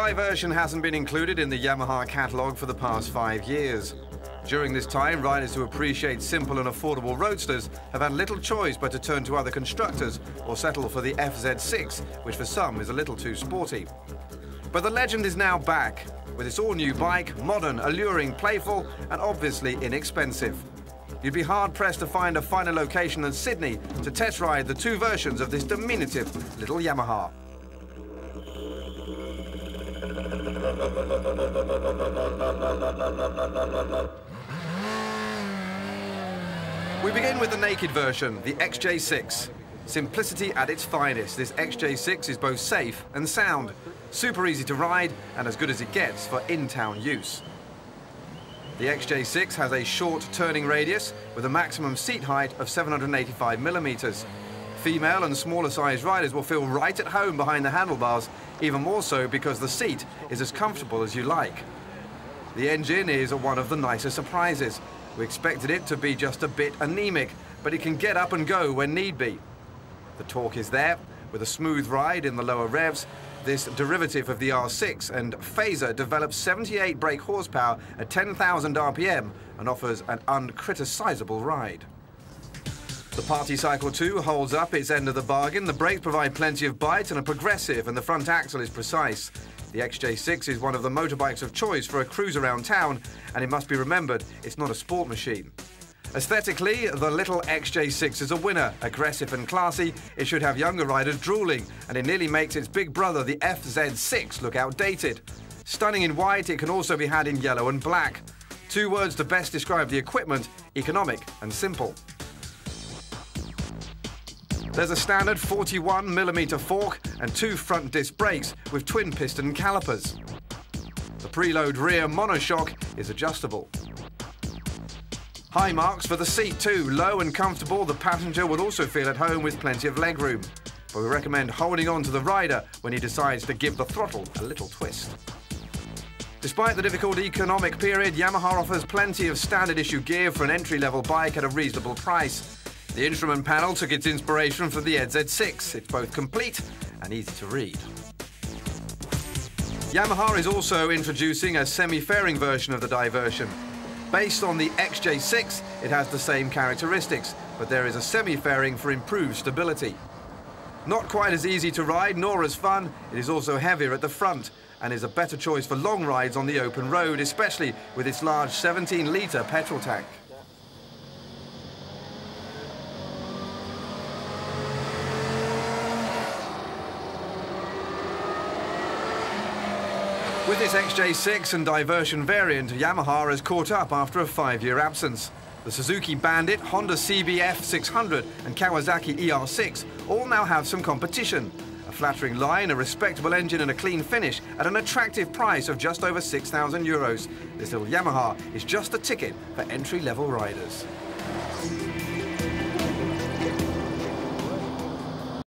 Diversion hasn't been included in the Yamaha catalogue for the past 5 years. During this time, riders who appreciate simple and affordable roadsters have had little choice but to turn to other constructors or settle for the XJ6, which for some is a little too sporty. But the legend is now back, with its all-new bike, modern, alluring, playful and obviously inexpensive. You'd be hard-pressed to find a finer location than Sydney to test ride the two versions of this diminutive little Yamaha. We begin with the naked version, the XJ6. Simplicity at its finest, this XJ6 is both safe and sound, super easy to ride and as good as it gets for in-town use. The XJ6 has a short turning radius with a maximum seat height of 785 millimeters. Female and smaller sized riders will feel right at home behind the handlebars, even more so because the seat is as comfortable as you like. The engine is one of the nicer surprises. We expected it to be just a bit anemic, but it can get up and go when need be. The torque is there, with a smooth ride in the lower revs. This derivative of the R6 and phaser develops 78 brake horsepower at 10,000 RPM and offers an uncriticisable ride. The Party Cycle 2 holds up its end of the bargain. The brakes provide plenty of bite and are progressive, and the front axle is precise. The XJ6 is one of the motorbikes of choice for a cruise around town, and it must be remembered, it's not a sport machine. Aesthetically, the little XJ6 is a winner. Aggressive and classy, it should have younger riders drooling, and it nearly makes its big brother, the XJ6, look outdated. Stunning in white, it can also be had in yellow and black. Two words to best describe the equipment: economic and simple. There's a standard 41mm fork and two front disc brakes with twin piston calipers. The preload rear monoshock is adjustable. High marks for the seat too. Low and comfortable, the passenger would also feel at home with plenty of legroom. But we recommend holding on to the rider when he decides to give the throttle a little twist. Despite the difficult economic period, Yamaha offers plenty of standard issue gear for an entry-level bike at a reasonable price. The instrument panel took its inspiration from the XJ6. It's both complete and easy to read. Yamaha is also introducing a semi-fairing version of the Diversion. Based on the XJ6, it has the same characteristics, but there is a semi-fairing for improved stability. Not quite as easy to ride, nor as fun, it is also heavier at the front and is a better choice for long rides on the open road, especially with its large 17-litre petrol tank. With this XJ6 and Diversion variant, Yamaha has caught up after a 5-year absence. The Suzuki Bandit, Honda CBF 600 and Kawasaki ER6 all now have some competition. A flattering line, a respectable engine and a clean finish at an attractive price of just over €6,000. This little Yamaha is just a ticket for entry-level riders.